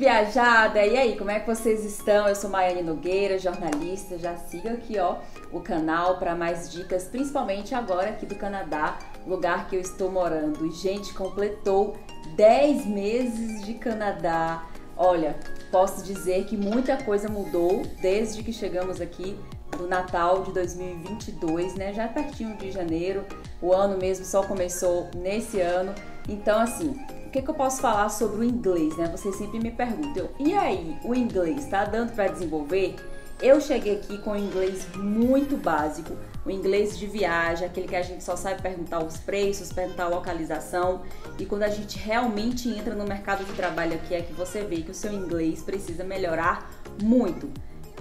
viajada! E aí, como é que vocês estão? Eu sou Maiane Nogueira, jornalista. Já siga aqui, ó, o canal para mais dicas, principalmente agora aqui do Canadá, lugar que eu estou morando. E, gente, completou 10 meses de Canadá. Olha, posso dizer que muita coisa mudou desde que chegamos aqui do Natal de 2022, né? Já pertinho de janeiro, o ano mesmo só começou nesse ano. Então, assim, o que eu posso falar sobre o inglês, né? Vocês sempre me perguntam, e aí, o inglês tá dando para desenvolver? Eu cheguei aqui com o inglês muito básico, o inglês de viagem, aquele que a gente só sabe perguntar os preços, perguntar a localização, e quando a gente realmente entra no mercado de trabalho aqui é que você vê que o seu inglês precisa melhorar muito.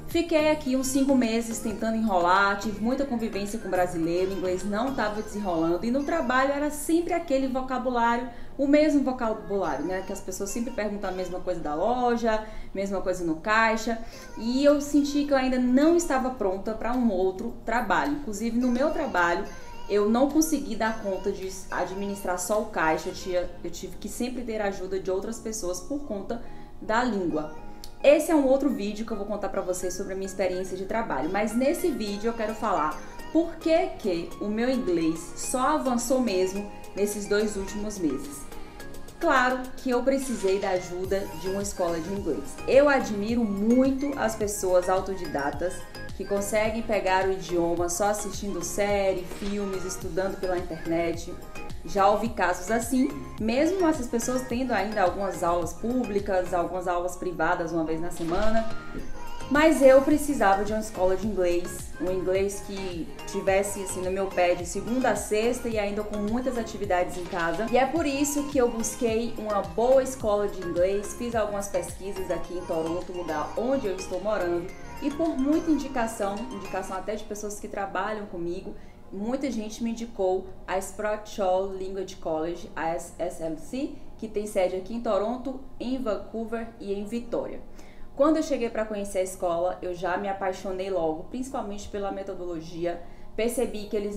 Fiquei aqui uns 5 meses tentando enrolar, tive muita convivência com brasileiro, o inglês não estava desenrolando e no trabalho era sempre aquele vocabulário, o mesmo vocabulário, né? Que as pessoas sempre perguntam a mesma coisa da loja, mesma coisa no caixa, e eu senti que eu ainda não estava pronta para um outro trabalho. Inclusive no meu trabalho eu não consegui dar conta de administrar só o caixa, eu tive que sempre ter a ajuda de outras pessoas por conta da língua. Esse é um outro vídeo que eu vou contar pra vocês sobre a minha experiência de trabalho, mas nesse vídeo eu quero falar por que o meu inglês só avançou mesmo nesses 2 últimos meses. Claro que eu precisei da ajuda de uma escola de inglês. Eu admiro muito as pessoas autodidatas que conseguem pegar o idioma só assistindo série, filmes, estudando pela internet. Já ouvi casos assim, mesmo essas pessoas tendo ainda algumas aulas públicas, algumas aulas privadas uma vez na semana, mas eu precisava de uma escola de inglês, um inglês que tivesse assim no meu pé de segunda a sexta e ainda com muitas atividades em casa. E é por isso que eu busquei uma boa escola de inglês, fiz algumas pesquisas aqui em Toronto, lugar onde eu estou morando, e por muita indicação até de pessoas que trabalham comigo, muita gente me indicou a Sprott Shaw Language College, a SLC, que tem sede aqui em Toronto, em Vancouver e em Vitória. Quando eu cheguei para conhecer a escola, eu já me apaixonei logo, principalmente pela metodologia. Percebi que eles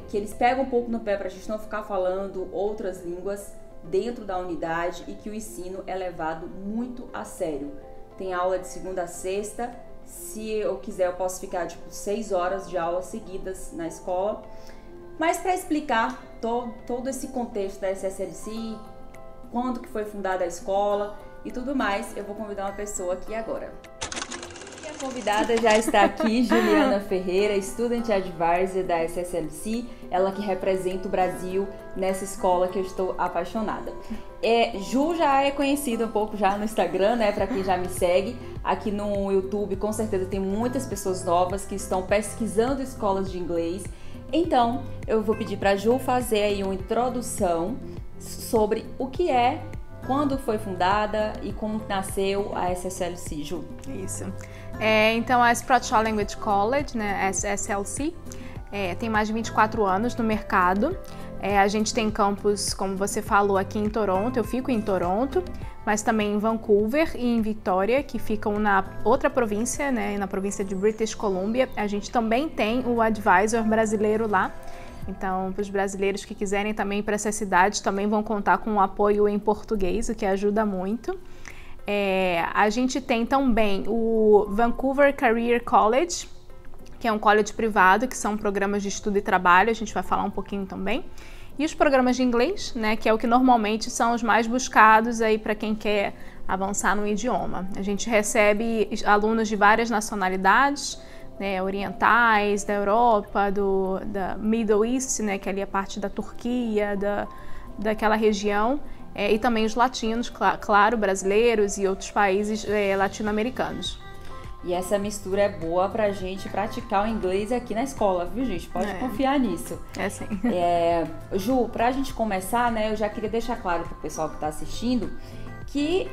que eles pegam um pouco no pé para a gente não ficar falando outras línguas dentro da unidade e que o ensino é levado muito a sério. Tem aula de segunda a sexta. Se eu quiser, eu posso ficar tipo 6 horas de aula seguidas na escola. Mas para explicar todo esse contexto da SSLC, quando que foi fundada a escola e tudo mais, eu vou convidar uma pessoa aqui agora. E a convidada já está aqui, Juliana Ferreira, Student Advisor da SSLC, ela que representa o Brasil nessa escola que eu estou apaixonada. Ju já é conhecida um pouco já no Instagram, né, para quem já me segue. Aqui no YouTube, com certeza, tem muitas pessoas novas que estão pesquisando escolas de inglês. Então, eu vou pedir para a Ju fazer aí uma introdução sobre o que é, quando foi fundada e como nasceu a SSLC, Ju. Isso. Então, a Sprott Shaw Language College, né, SSLC, tem mais de 24 anos no mercado. A gente tem campus, como você falou, aqui em Toronto, eu fico em Toronto, mas também em Vancouver e em Vitória, que ficam na outra província, né, na província de British Columbia. A gente também tem o advisor brasileiro lá, então para os brasileiros que quiserem também ir para essas cidades, também vão contar com o apoio em português, o que ajuda muito. A gente tem também o Vancouver Career College, que é um college privado, que são programas de estudo e trabalho, a gente vai falar um pouquinho também. E os programas de inglês, né, que é o que normalmente são os mais buscados aí para quem quer avançar no idioma. A gente recebe alunos de várias nacionalidades, né, orientais, da Europa, da Middle East, né, que é ali a parte da Turquia, daquela região, e também os latinos, claro, brasileiros e outros países latino-americanos. E essa mistura é boa pra gente praticar o inglês aqui na escola, viu, gente? Pode confiar nisso. Sim. Ju, pra gente começar, né, eu já queria deixar claro pro pessoal que tá assistindo que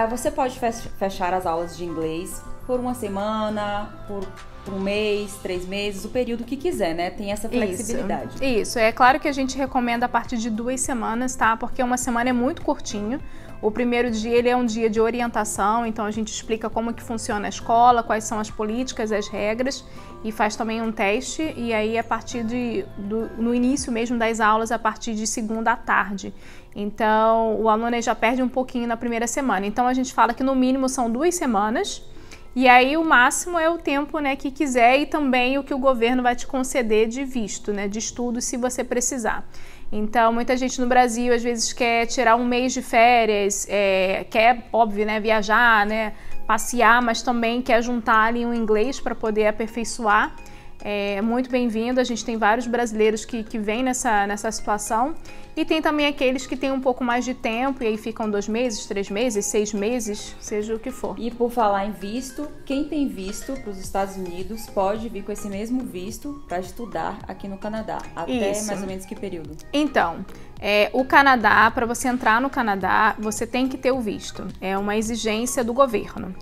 você pode fechar as aulas de inglês por uma semana, por um mês, 3 meses, o período que quiser, né? Tem essa flexibilidade. Isso. É claro que a gente recomenda a partir de 2 semanas, tá? Porque uma semana é muito curtinho. O primeiro dia ele é um dia de orientação, então a gente explica como que funciona a escola, quais são as políticas, as regras, e faz também um teste, e aí a partir no início mesmo das aulas, a partir de segunda à tarde. Então o aluno já perde um pouquinho na primeira semana. Então a gente fala que no mínimo são 2 semanas, e aí o máximo é o tempo, né, que quiser, e também o que o governo vai te conceder de visto, né, de estudo, se você precisar. Então, muita gente no Brasil às vezes quer tirar um mês de férias, quer, óbvio, né, viajar, né, passear, mas também quer juntar ali um inglês para poder aperfeiçoar. É muito bem-vindo, a gente tem vários brasileiros que vêm nessa situação, e tem também aqueles que têm um pouco mais de tempo e aí ficam 2 meses, 3 meses, 6 meses, seja o que for. E por falar em visto, quem tem visto para os Estados Unidos pode vir com esse mesmo visto para estudar aqui no Canadá. Até Isso. mais ou menos que período? Então, o Canadá, para você entrar no Canadá, você tem que ter o visto. É uma exigência do governo.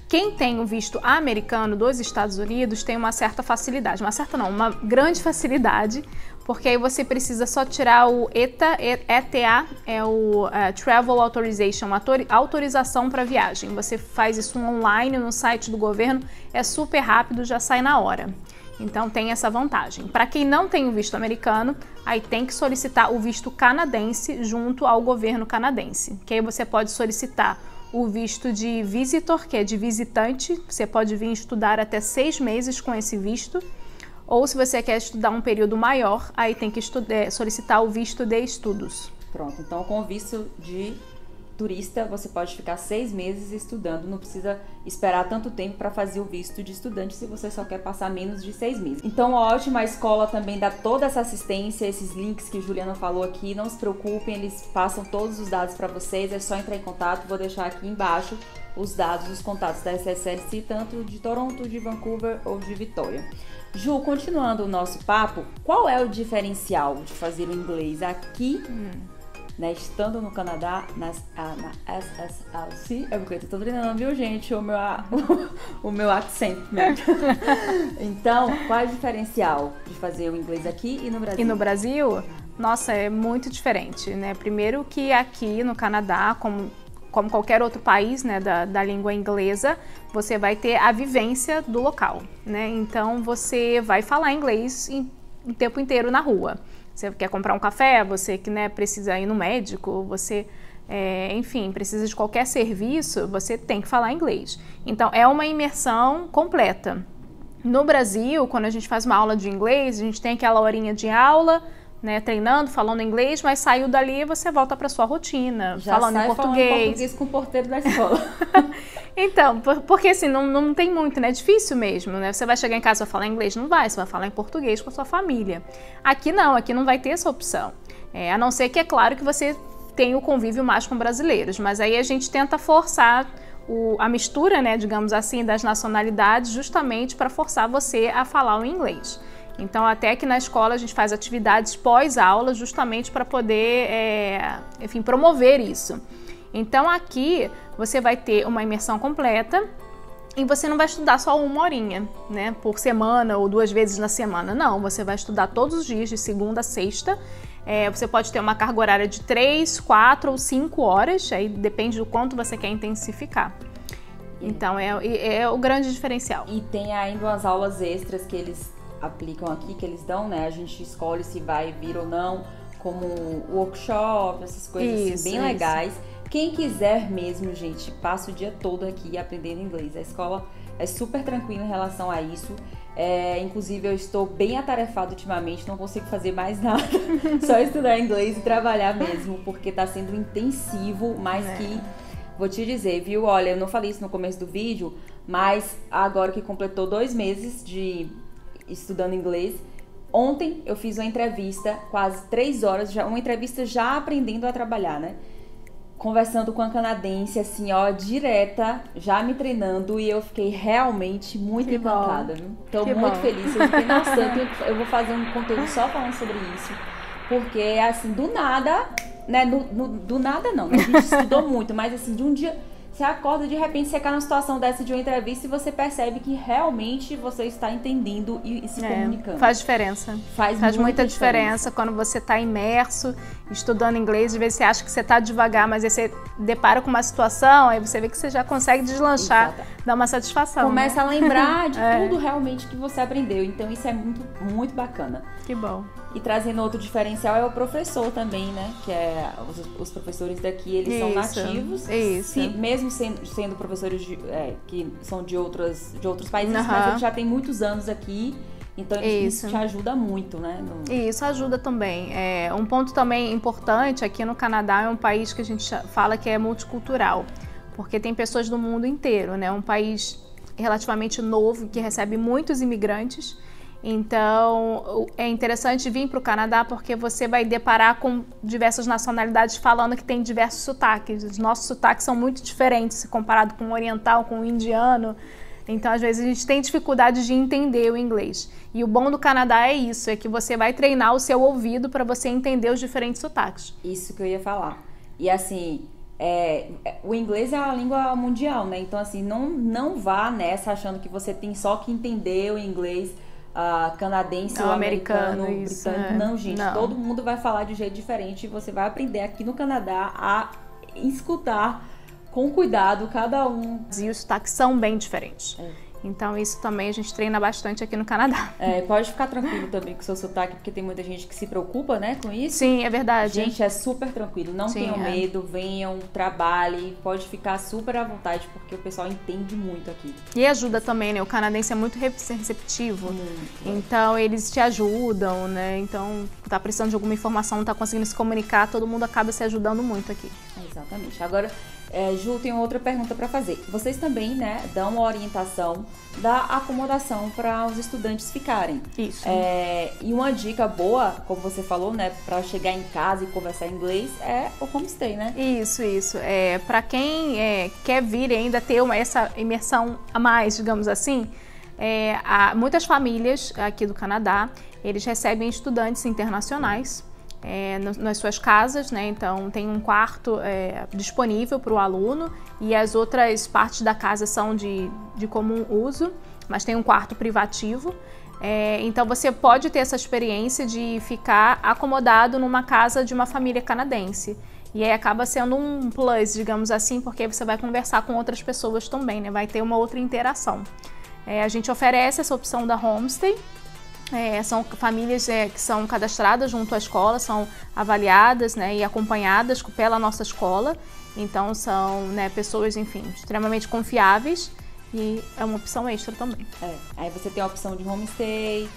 Quem tem o visto americano dos Estados Unidos tem uma certa facilidade, uma grande facilidade, porque aí você precisa só tirar o ETA, é o Travel Authorization, autorização para viagem. Você faz isso online no site do governo, é super rápido, já sai na hora. Então tem essa vantagem. Para quem não tem o visto americano, aí tem que solicitar o visto canadense junto ao governo canadense, que aí você pode solicitar o visto de visitor, que é de visitante. Você pode vir estudar até 6 meses com esse visto, ou se você quer estudar um período maior, aí tem que solicitar o visto de estudos. Pronto, então com o visto de turista você pode ficar 6 meses estudando, não precisa esperar tanto tempo para fazer o visto de estudante se você só quer passar menos de 6 meses. Então ótimo, a escola também dá toda essa assistência, esses links que a Juliana falou aqui, não se preocupem, eles passam todos os dados para vocês, é só entrar em contato, vou deixar aqui embaixo os dados, os contatos da SSLC, tanto de Toronto, de Vancouver ou de Vitória. Ju, continuando o nosso papo, qual é o diferencial de fazer o inglês aqui, né, estando no Canadá, na SSLC? É porque eu tô treinando, viu, gente, o meu accent mesmo. Então, qual é o diferencial de fazer o inglês aqui e no Brasil? E no Brasil, nossa, é muito diferente, né? Primeiro que aqui no Canadá, como qualquer outro país, né, da língua inglesa, você vai ter a vivência do local, né? Então você vai falar inglês o tempo inteiro na rua. Você quer comprar um café, você que, né, precisa ir no médico, você, enfim, precisa de qualquer serviço, você tem que falar inglês. Então é uma imersão completa. No Brasil, quando a gente faz uma aula de inglês, a gente tem aquela horinha de aula, né, treinando, falando inglês, mas saiu dali, você volta para sua rotina, já falando em português. Falando português com o porteiro da escola. Então, porque assim, não tem muito, né? É difícil mesmo, né? Você vai chegar em casa e vai falar inglês? Não vai, você vai falar em português com a sua família. Aqui não vai ter essa opção. A não ser que, é claro, que você tenha o convívio mais com brasileiros, mas aí a gente tenta forçar a mistura, né, digamos assim, das nacionalidades, justamente para forçar você a falar o inglês. Então, até que na escola a gente faz atividades pós-aula justamente para poder, enfim, promover isso. Então, aqui você vai ter uma imersão completa e você não vai estudar só 1 horinha, né, por semana ou 2 vezes na semana. Não, você vai estudar todos os dias, de segunda a sexta. Você pode ter uma carga horária de 3, 4 ou 5 horas, aí depende do quanto você quer intensificar. Então, é o grande diferencial. E tem ainda umas aulas extras que eles aplicam aqui, que eles dão, né? A gente escolhe se vai vir ou não, como workshop, essas coisas assim, bem legais. Quem quiser mesmo, gente, passa o dia todo aqui aprendendo inglês. A escola é super tranquila em relação a isso. Inclusive, eu estou bem atarefada ultimamente, não consigo fazer mais nada. Só estudar inglês e trabalhar mesmo, porque tá sendo intensivo, mas que... Vou te dizer, viu? Olha, eu não falei isso no começo do vídeo, mas agora que completou 2 meses de estudando inglês, ontem eu fiz uma entrevista, quase 3 horas, uma entrevista já aprendendo a trabalhar, né? Conversando com a canadense, assim, ó, direta, já me treinando, e eu fiquei realmente muito encantada, viu? Tô muito feliz, eu fiquei, nossa, eu vou fazer um conteúdo só falando sobre isso, porque, assim, do nada, né, do nada não, a gente estudou muito, mas, assim, de um dia... Você acorda, de repente você cai numa situação dessa de uma entrevista e você percebe que realmente você está entendendo e se comunicando. Faz diferença. Faz muita diferença quando você está imerso, estudando inglês. Às vezes você acha que você está devagar, mas aí você depara com uma situação, aí você vê que você já consegue deslanchar, dá uma satisfação. Começa a lembrar de tudo realmente que você aprendeu. Então isso é muito, muito bacana. Que bom. E trazendo outro diferencial é o professor também, né? Que é os professores daqui, eles são nativos. Mesmo sendo professores que são de outros países, mas eles já têm muitos anos aqui. Então isso te ajuda muito, né? Isso ajuda também. Um ponto também importante, aqui no Canadá é um país que a gente fala que é multicultural. Porque tem pessoas do mundo inteiro, né? Um país relativamente novo que recebe muitos imigrantes. Então, é interessante vir para o Canadá porque você vai deparar com diversas nacionalidades falando que tem diversos sotaques. Os nossos sotaques são muito diferentes se comparado com o oriental, com o indiano. Então, às vezes, a gente tem dificuldade de entender o inglês. E o bom do Canadá é isso, é que você vai treinar o seu ouvido para você entender os diferentes sotaques. Isso que eu ia falar. E assim, o inglês é a língua mundial, né? Então, assim, não vá nessa achando que você tem só que entender o inglês canadense ou americano, britânico. Não, gente, todo mundo vai falar de um jeito diferente e você vai aprender aqui no Canadá a escutar com cuidado cada um. E os sotaques são bem diferentes. Então isso também a gente treina bastante aqui no Canadá. Pode ficar tranquilo também com o seu sotaque, porque tem muita gente que se preocupa, né, com isso. Sim, é verdade. Gente, é super tranquilo, não tenham medo, venham, trabalhem, pode ficar super à vontade, porque o pessoal entende muito aqui. E ajuda também, né, o canadense é muito receptivo, então eles te ajudam, né, então tá precisando de alguma informação, não tá conseguindo se comunicar, todo mundo acaba se ajudando muito aqui. Exatamente. Agora, Ju, tem outra pergunta para fazer. Vocês também, né, dão uma orientação da acomodação para os estudantes ficarem. Isso. E uma dica boa, como você falou, né, para chegar em casa e conversar inglês é o homestay, né? Isso. Para quem quer vir e ainda ter essa imersão a mais, digamos assim, muitas famílias aqui do Canadá, eles recebem estudantes internacionais nas suas casas, né? Então tem um quarto disponível para o aluno e as outras partes da casa são de comum uso, mas tem um quarto privativo. Então você pode ter essa experiência de ficar acomodado numa casa de uma família canadense. E aí acaba sendo um plus, digamos assim, porque você vai conversar com outras pessoas também, né? Vai ter uma outra interação. A gente oferece essa opção da homestay. São famílias que são cadastradas junto à escola, são avaliadas, né, e acompanhadas pela nossa escola. Então são, né, pessoas, enfim, extremamente confiáveis e é uma opção extra também. Aí você tem a opção de homestay,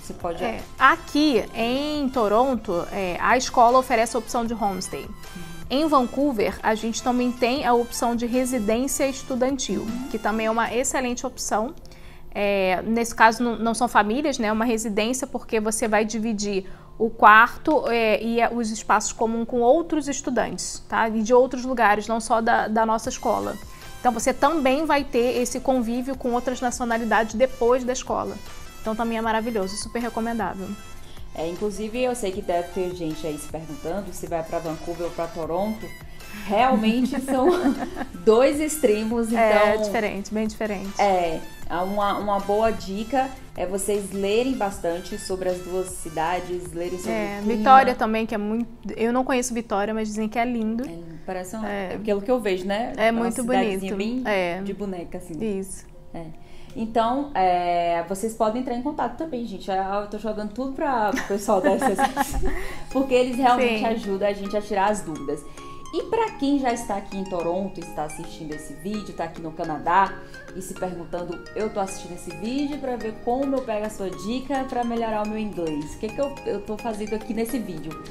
você pode... Aqui em Toronto, a escola oferece a opção de homestay. Em Vancouver, a gente também tem a opção de residência estudantil, que também é uma excelente opção. Nesse caso não são famílias, né? É uma residência porque você vai dividir o quarto e os espaços comuns com outros estudantes, tá? E de outros lugares, não só da nossa escola. Então você também vai ter esse convívio com outras nacionalidades depois da escola. Então também é maravilhoso, super recomendável. Inclusive eu sei que deve ter gente aí se perguntando se vai para Vancouver ou para Toronto. Realmente são dois extremos, então... diferente, bem diferente. Uma boa dica é vocês lerem bastante sobre as duas cidades, lerem sobre o clima. Vitória também, que é muito... Eu não conheço Vitória, mas dizem que é lindo. Parece aquilo que eu vejo, né? É muito bonito. Bem de boneca, assim. Isso. Então, vocês podem entrar em contato também, gente. Eu tô jogando tudo para o pessoal dessas, porque eles realmente ajudam a gente a tirar as dúvidas. E para quem já está aqui em Toronto, está assistindo esse vídeo, está aqui no Canadá e se perguntando, eu tô assistindo esse vídeo para ver como eu pego a sua dica para melhorar o meu inglês. O que eu tô fazendo aqui nesse vídeo?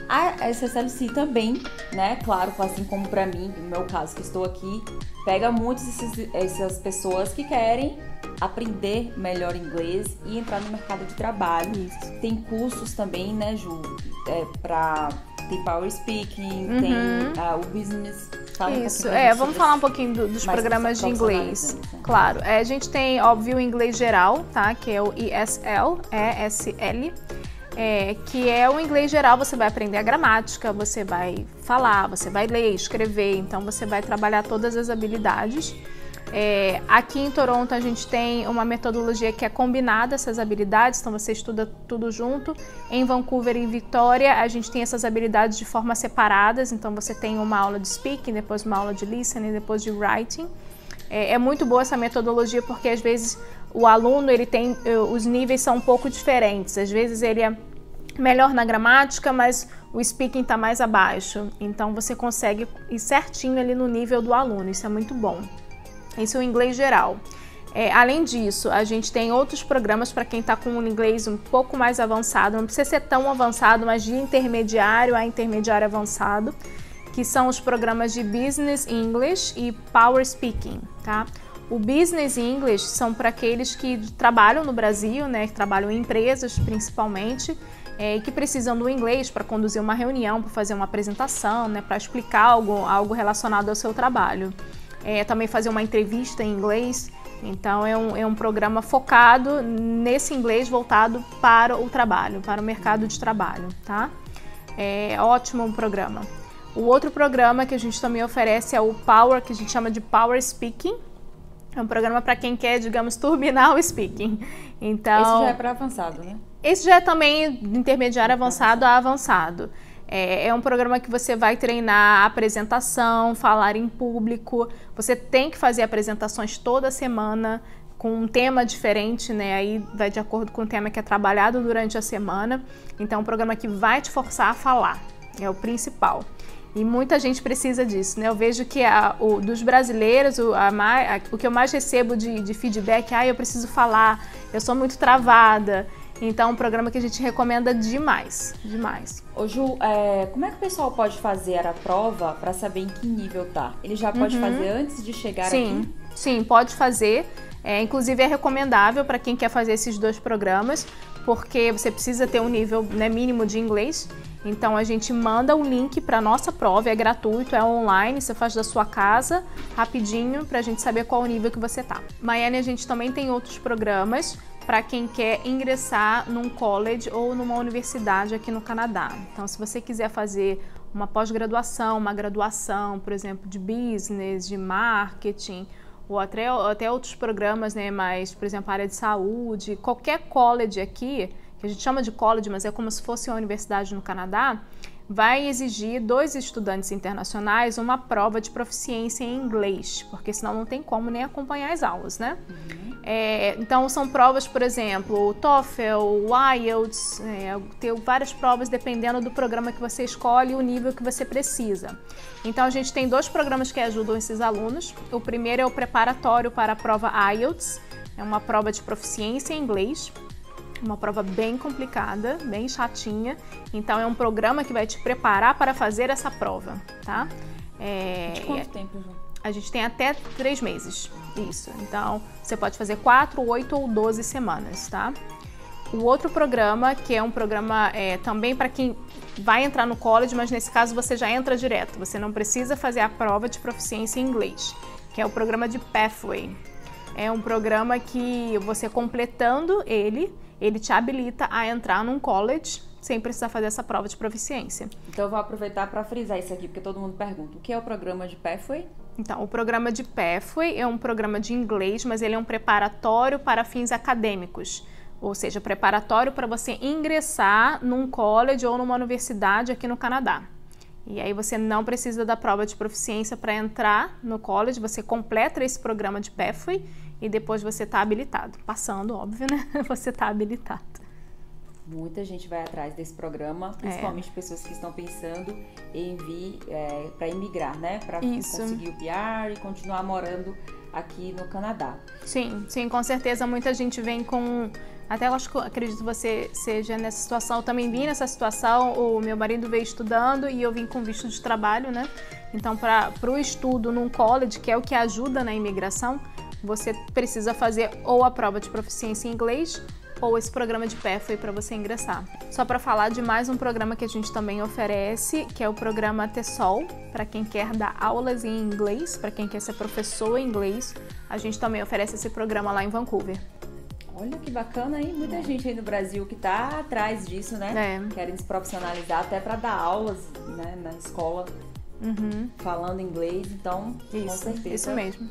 A SSLC também, né, claro, assim como para mim, no meu caso que estou aqui, pega muitas essas pessoas que querem aprender melhor inglês e entrar no mercado de trabalho. Isso. Tem cursos também, né, Ju, tem Power Speaking, tem o Business. Isso, vamos falar um pouquinho dos programas de inglês. Né? Claro, a gente tem, óbvio, o inglês geral, tá? Que é o ESL, ESL. que é o inglês geral. Você vai aprender a gramática, você vai falar, você vai ler, escrever, então você vai trabalhar todas as habilidades. Aqui em Toronto a gente tem uma metodologia que é combinada essas habilidades, então você estuda tudo junto. Em Vancouver e Victoria a gente tem essas habilidades de forma separadas, então você tem uma aula de speaking, depois uma aula de listening, depois de writing. É muito boa essa metodologia porque às vezes o aluno, os níveis são um pouco diferentes, às vezes ele é melhor na gramática, mas o speaking está mais abaixo, então você consegue ir certinho ali no nível do aluno, isso é muito bom. Isso é o inglês geral. Além disso, a gente tem outros programas para quem está com um inglês um pouco mais avançado, não precisa ser tão avançado, mas de intermediário a intermediário avançado, que são os programas de Business English e Power Speaking, tá? O Business English são para aqueles que trabalham no Brasil, né, que trabalham em empresas principalmente, e que precisam do inglês para conduzir uma reunião, para fazer uma apresentação, né, para explicar algo relacionado ao seu trabalho. Também fazer uma entrevista em inglês, então é um programa focado nesse inglês voltado para o trabalho, para o mercado de trabalho, tá? Ótimo programa. O outro programa que a gente também oferece é o Power, que a gente chama de Power Speaking. É um programa para quem quer, digamos, turbinar o speaking. Então, esse já é para avançado, né? Esse já é também de intermediário avançado a avançado. É um programa que você vai treinar apresentação, falar em público. Você tem que fazer apresentações toda semana com um tema diferente, né? Aí vai de acordo com o tema que é trabalhado durante a semana. Então, é um programa que vai te forçar a falar. É o principal. E muita gente precisa disso, né? Eu vejo que dos brasileiros, o que eu mais recebo de feedback é: eu preciso falar, eu sou muito travada. Então, é um programa que a gente recomenda demais, demais. Ô Ju, como é que o pessoal pode fazer a prova para saber em que nível tá? Ele já pode fazer antes de chegar aqui? Sim, pode fazer. Inclusive, é recomendável para quem quer fazer esses dois programas, porque você precisa ter um nível, né, mínimo de inglês. Então, a gente manda o link para a nossa prova, é gratuito, é online, você faz da sua casa, rapidinho, para a gente saber qual o nível que você tá. Maiane, a gente também tem outros programas para quem quer ingressar num college ou numa universidade aqui no Canadá. Então, se você quiser fazer uma pós-graduação, uma graduação, por exemplo, de business, de marketing, ou até outros programas, né, mais, por exemplo, área de saúde, qualquer college aqui, que a gente chama de college, mas é como se fosse uma universidade no Canadá, vai exigir dos estudantes internacionais uma prova de proficiência em inglês, porque senão não tem como nem acompanhar as aulas, né? Então, são provas, por exemplo, o TOEFL, o IELTS, tem várias provas dependendo do programa que você escolhe e o nível que você precisa. Então, a gente tem dois programas que ajudam esses alunos. O primeiro é o preparatório para a prova IELTS, é uma prova de proficiência em inglês. Uma prova bem complicada, bem chatinha. Então, é um programa que vai te preparar para fazer essa prova, tá? De quanto tempo, Ju? A gente tem até 3 meses, isso. Então, você pode fazer 4, 8 ou 12 semanas, tá? O outro programa, que é um programa também para quem vai entrar no college, mas nesse caso você já entra direto. Você não precisa fazer a prova de proficiência em inglês, que é o programa de Pathway. É um programa que você completando ele te habilita a entrar num college sem precisar fazer essa prova de proficiência. Então eu vou aproveitar para frisar isso aqui, porque todo mundo pergunta: o que é o programa de Pathway? Então, o programa de Pathway é um programa de inglês, mas ele é um preparatório para fins acadêmicos. Ou seja, preparatório para você ingressar num college ou numa universidade aqui no Canadá. E aí você não precisa da prova de proficiência para entrar no college, você completa esse programa de Pathway e depois você está habilitado. Passando, óbvio, né? Você está habilitado. Muita gente vai atrás desse programa, principalmente pessoas que estão pensando em vir para imigrar, né? Para conseguir o PR e continuar morando aqui no Canadá. Sim, com certeza muita gente vem com... Até eu acredito que você seja nessa situação. Eu também vim nessa situação, o meu marido veio estudando e eu vim com visto de trabalho, né? Então, para o estudo num college, que é o que ajuda na imigração, você precisa fazer ou a prova de proficiência em inglês ou esse programa de Pathway para você ingressar. Só para falar de mais um programa que a gente também oferece, que é o programa TESOL, para quem quer dar aulas em inglês, para quem quer ser professor em inglês, a gente também oferece esse programa lá em Vancouver. Olha que bacana, hein? Muita gente aí no Brasil que tá atrás disso, né? Querem se profissionalizar até para dar aulas, né, na escola, falando inglês. Então, com certeza. Isso mesmo.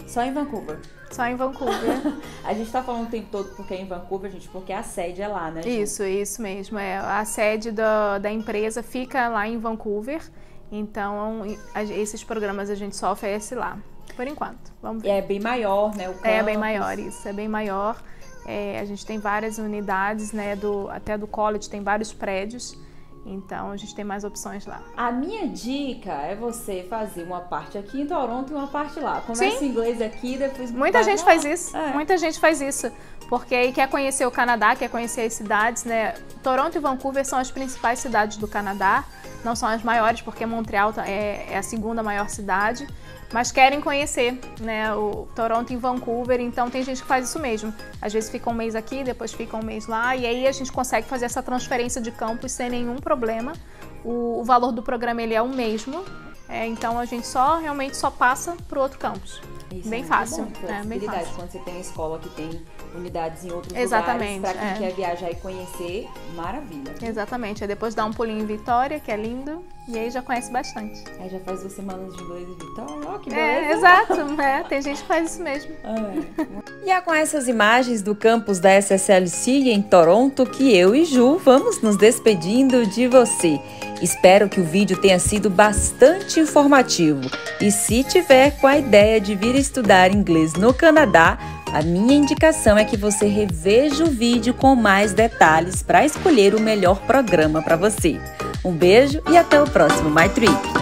Só em Vancouver? Só em Vancouver. A gente tá falando o tempo todo porque é em Vancouver, gente, porque a sede é lá, né, gente? Isso mesmo. A sede da empresa fica lá em Vancouver. Então, esses programas a gente só oferece lá, por enquanto. Vamos ver. É bem maior, né, o campus. É bem maior, isso. É bem maior. A gente tem várias unidades, né, até do college tem vários prédios. Então, a gente tem mais opções lá. A minha dica é você fazer uma parte aqui em Toronto e uma parte lá. Começa inglês aqui, depois... Muita gente faz isso. Muita gente faz isso. Porque aí quer conhecer o Canadá, quer conhecer as cidades, né? Toronto e Vancouver são as principais cidades do Canadá. Não são as maiores, porque Montreal é a segunda maior cidade. Mas querem conhecer, né, o Toronto e Vancouver, então tem gente que faz isso mesmo. Às vezes fica um mês aqui, depois fica um mês lá, e aí a gente consegue fazer essa transferência de campus sem nenhum problema. O valor do programa ele é o mesmo, então a gente realmente só passa para o outro campus. Isso bem fácil. Bem fácil. Quando você tem escola que tem unidades em outros Exatamente, lugares, para quem quer viajar e conhecer, maravilha. Exatamente. Aí depois dá um pulinho em Vitória, que é lindo, e aí já conhece bastante. Aí já faz 2 semanas de inglês em Vitória, ó, que beleza. Exato. Tem gente que faz isso mesmo. E é com essas imagens do campus da SSLC em Toronto que eu e Ju vamos nos despedindo de você. Espero que o vídeo tenha sido bastante informativo. E se tiver com a ideia de vir estudar inglês no Canadá, a minha indicação é que você reveja o vídeo com mais detalhes para escolher o melhor programa para você. Um beijo e até o próximo My Trip!